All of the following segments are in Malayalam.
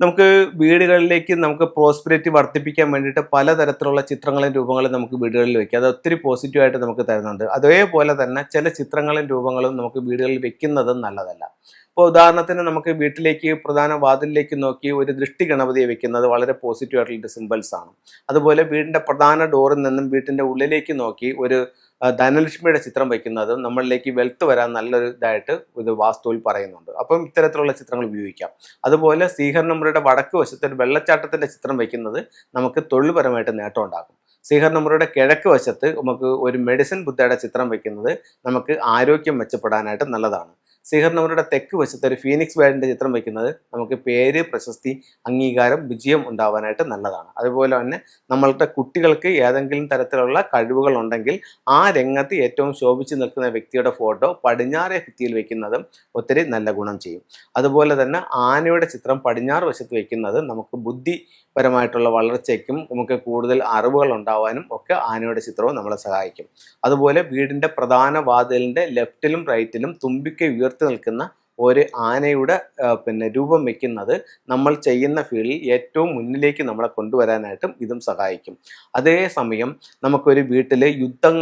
നമുക്ക് വീടുകളിലേക്ക് നമുക്ക് പ്രോസ്പെരിറ്റി വർദ്ധിപ്പിക്കാൻ വേണ്ടിയിട്ട് പലതരത്തിലുള്ള ചിത്രങ്ങളും രൂപങ്ങളും നമുക്ക് വീടുകളിൽ വെക്കാം. അത് ഒത്തിരി പോസിറ്റീവായിട്ട് നമുക്ക് തരുന്നുണ്ട്. അതേപോലെ തന്നെ ചില ചിത്രങ്ങളും രൂപങ്ങളും നമുക്ക് വീടുകളിൽ വെക്കുന്നതും നല്ലതല്ല. ഇപ്പോൾ ഉദാഹരണത്തിന് നമുക്ക് വീട്ടിലേക്ക് പ്രധാന വാതിലിലേക്ക് നോക്കി ഒരു ദൃഷ്ടി ഗണപതിയെ വെക്കുന്നത് വളരെ പോസിറ്റീവായിട്ടുള്ള സിമ്പിൾസ് ആണ്. അതുപോലെ വീടിൻ്റെ പ്രധാന ഡോറിൽ നിന്നും വീട്ടിൻ്റെ ഉള്ളിലേക്ക് നോക്കി ഒരു ധനലക്ഷ്മിയുടെ ചിത്രം വയ്ക്കുന്നതും നമ്മളിലേക്ക് വെൽത്ത് വരാൻ നല്ലൊരു ഇതായിട്ട് ഇത് വാസ്തുവിൽ പറയുന്നുണ്ട്. അപ്പം ഇത്തരത്തിലുള്ള ചിത്രങ്ങൾ ഉപയോഗിക്കാം. അതുപോലെ ശ്രീഹരിനമ്പുരയുടെ വടക്ക് വശത്ത് ഒരു വെള്ളച്ചാട്ടത്തിൻ്റെ ചിത്രം വയ്ക്കുന്നത് നമുക്ക് തൊഴിൽപരമായിട്ട് നേട്ടം ഉണ്ടാക്കും. ശ്രീഹരിനമ്പുരയുടെ കിഴക്ക് വശത്ത് നമുക്ക് ഒരു മെഡിസിൻ ബുദ്ധയുടെ ചിത്രം വയ്ക്കുന്നത് നമുക്ക് ആരോഗ്യം മെച്ചപ്പെടാനായിട്ട് നല്ലതാണ്. ശ്രീഹരിനമ്പുരയുടെ തെക്ക് വശത്ത് ഒരു ഫീനിക്സ് ബേർഡിൻ്റെ ചിത്രം വയ്ക്കുന്നത് നമുക്ക് പേര്, പ്രശസ്തി, അംഗീകാരം, വിജയം ഉണ്ടാവാനായിട്ട് നല്ലതാണ്. അതുപോലെ തന്നെ നമ്മളുടെ കുട്ടികൾക്ക് ഏതെങ്കിലും തരത്തിലുള്ള കഴിവുകൾ ഉണ്ടെങ്കിൽ ആ രംഗത്ത് ഏറ്റവും ശോഭിച്ചു നിൽക്കുന്ന വ്യക്തിയുടെ ഫോട്ടോ പടിഞ്ഞാറേ ഭിത്തിയിൽ വെക്കുന്നതും ഒത്തിരി നല്ല ഗുണം ചെയ്യും. അതുപോലെ തന്നെ ആനയുടെ ചിത്രം പടിഞ്ഞാറ് വശത്ത് വയ്ക്കുന്നത് നമുക്ക് ബുദ്ധിപരമായിട്ടുള്ള വളർച്ചയ്ക്കും നമുക്ക് കൂടുതൽ അറിവുകൾ ഉണ്ടാവാനും ഒക്കെ ആനയുടെ ചിത്രവും നമ്മളെ സഹായിക്കും. അതുപോലെ വീടിൻ്റെ പ്രധാന വാതിലിൻ്റെ ലെഫ്റ്റിലും റൈറ്റിലും തുമ്പിക്കൈ ഉയർത്തി നിൽക്കുന്ന ഒരു ആനയുടെ രൂപം വെക്കുന്നത് നമ്മൾ ചെയ്യുന്ന ഫീൽഡിൽ ഏറ്റവും മുന്നിലേക്ക് നമ്മളെ കൊണ്ടുവരാനായിട്ടും ഇതും സഹായിക്കും. അതേസമയം നമുക്കൊരു വീട്ടിൽ യുദ്ധത്തിൻ്റെ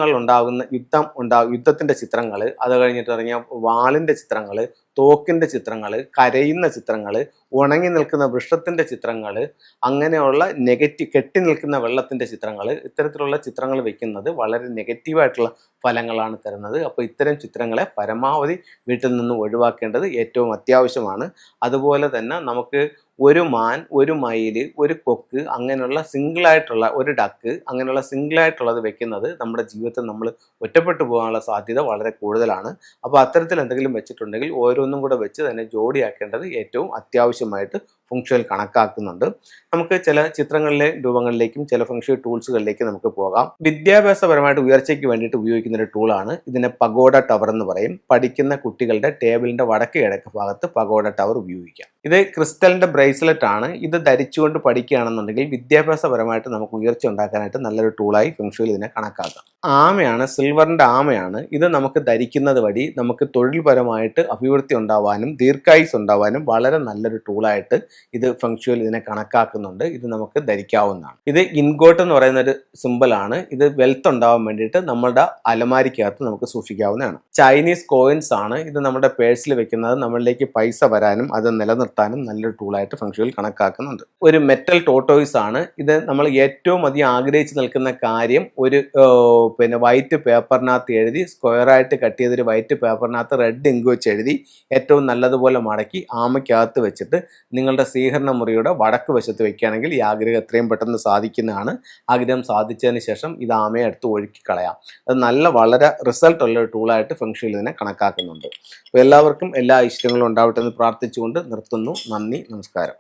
ചിത്രങ്ങൾ, അത് കഴിഞ്ഞിട്ട് ഇറങ്ങിയ വാളിൻ്റെ ചിത്രങ്ങൾ, തോക്കിൻ്റെ ചിത്രങ്ങൾ, കരയുന്ന ചിത്രങ്ങൾ, ഉണങ്ങി നിൽക്കുന്ന വൃക്ഷത്തിൻ്റെ ചിത്രങ്ങൾ, അങ്ങനെയുള്ള കെട്ടി നിൽക്കുന്ന വെള്ളത്തിൻ്റെ ചിത്രങ്ങൾ, ഇത്തരത്തിലുള്ള ചിത്രങ്ങൾ വയ്ക്കുന്നത് വളരെ നെഗറ്റീവായിട്ടുള്ള ഫലങ്ങളാണ് തരുന്നത്. അപ്പോൾ ഇത്തരം ചിത്രങ്ങളെ പരമാവധി വീട്ടിൽ നിന്ന് ഒഴിവാക്കേണ്ടത് ഏറ്റവും അത്യാവശ്യമാണ്. അതുപോലെ തന്നെ നമുക്ക് ഒരു മാൻ, ഒരു മയിൽ, ഒരു കൊക്ക്, അങ്ങനെയുള്ള സിംഗിളായിട്ടുള്ള ഒരു ഡക്ക്, അങ്ങനെയുള്ള സിംഗിളായിട്ടുള്ളത് വെക്കുന്നത് നമ്മുടെ ജീവിതത്തിൽ നമ്മൾ ഒറ്റപ്പെട്ടു പോകാനുള്ള സാധ്യത വളരെ കൂടുതലാണ്. അപ്പോൾ അത്തരത്തിൽ എന്തെങ്കിലും വെച്ചിട്ടുണ്ടെങ്കിൽ ഓരോന്നും കൂടെ വെച്ച് തന്നെ ജോഡിയാക്കേണ്ടത് ഏറ്റവും അത്യാവശ്യമായിട്ട് ഫംഗ്ഷനിൽ കണക്കാക്കുന്നുണ്ട്. നമുക്ക് ചില ചിത്രങ്ങളിലെ രൂപങ്ങളിലേക്കും ചില ഫംഗ്ഷൻ ടൂൾസുകളിലേക്കും നമുക്ക് പോകാം. വിദ്യാഭ്യാസപരമായിട്ട് ഉയർച്ചയ്ക്ക് വേണ്ടിയിട്ട് ഉപയോഗിക്കുന്ന ഒരു ടൂളാണ് ഇതിനെ പഗോഡ ടവർ എന്ന് പറയും. പഠിക്കുന്ന കുട്ടികളുടെ ടേബിളിൻ്റെ വടക്ക് കിഴക്ക് ഭാഗത്ത് പഗോഡ ടവർ ഉപയോഗിക്കാം. ഇത് ക്രിസ്റ്റലിൻ്റെ ബ്രേസ്ലെറ്റ് ആണ്. ഇത് ധരിച്ചുകൊണ്ട് പഠിക്കുകയാണെന്നുണ്ടെങ്കിൽ വിദ്യാഭ്യാസപരമായിട്ട് നമുക്ക് ഉയർച്ച ഉണ്ടാക്കാനായിട്ട് നല്ലൊരു ടൂളായി ഫംഗ്ഷനിൽ ഇതിനെ കണക്കാക്കാം. ആമയാണ്, സിൽവറിൻ്റെ ആമയാണ്. ഇത് നമുക്ക് ധരിക്കുന്നത് വഴി നമുക്ക് തൊഴിൽപരമായിട്ട് അഭിവൃദ്ധി ഉണ്ടാവാനും ദീർഘായുസ് ഉണ്ടാവാനും വളരെ നല്ലൊരു ടൂളായിട്ട് ഇത് ഫംഗ്ഷനിൽ ഇതിനെ കണക്കാക്കുന്നുണ്ട്. ഇത് നമുക്ക് ധരിക്കാവുന്നതാണ്. ഇത് ഇൻഗോട്ട് എന്ന് പറയുന്ന ഒരു സിമ്പിളാണ്. ഇത് വെൽത്ത് ഉണ്ടാവാൻ വേണ്ടിയിട്ട് നമ്മുടെ അലമാരിക്കകത്ത് നമുക്ക് സൂക്ഷിക്കാവുന്നതാണ്. ചൈനീസ് കോയിൻസ് ആണ്. ഇത് നമ്മുടെ പേഴ്സിൽ വെക്കുന്നത് നമ്മളിലേക്ക് പൈസ വരാനും അത് നിലനിർത്താനും നല്ലൊരു ടൂളായിട്ട് ഫംഗ്ഷനിൽ കണക്കാക്കുന്നുണ്ട്. ഒരു മെറ്റൽ ടോട്ടോയ്സ് ആണ്. ഇത് നമ്മൾ ഏറ്റവും അധികം ആഗ്രഹിച്ച് നിൽക്കുന്ന കാര്യം ഒരു വൈറ്റ് പേപ്പറിനകത്ത് എഴുതി, സ്ക്വയറായിട്ട് കട്ട് ചെയ്തൊരു വൈറ്റ് പേപ്പറിനകത്ത് റെഡ് ഇങ്ക് വെച്ച് എഴുതി ഏറ്റവും നല്ലതുപോലെ മടക്കി ആമയ്ക്കകത്ത് വെച്ചിട്ട് നിങ്ങളുടെ സ്വീകരണ മുറിയുടെ വടക്ക് വശത്ത് വെക്കുകയാണെങ്കിൽ ഈ ആഗ്രഹം എത്രയും പെട്ടെന്ന് സാധിക്കുന്നതാണ്. ആഗ്രഹം സാധിച്ചതിന് ശേഷം ഇത് ആമയെ എടുത്ത് ഒഴുക്കി കളയാം. അത് വളരെ റിസൾട്ട് ഉള്ള ഒരു ടൂളായിട്ട് ഫംഗ്ഷനിൽ ഇതിനെ കണക്കാക്കുന്നുണ്ട്. അപ്പോൾ എല്ലാവർക്കും എല്ലാ ഇഷ്ടങ്ങളും ഉണ്ടാവട്ടെ എന്ന് പ്രാർത്ഥിച്ചുകൊണ്ട് നിർത്തുന്നു. നന്ദി, നമസ്കാരം.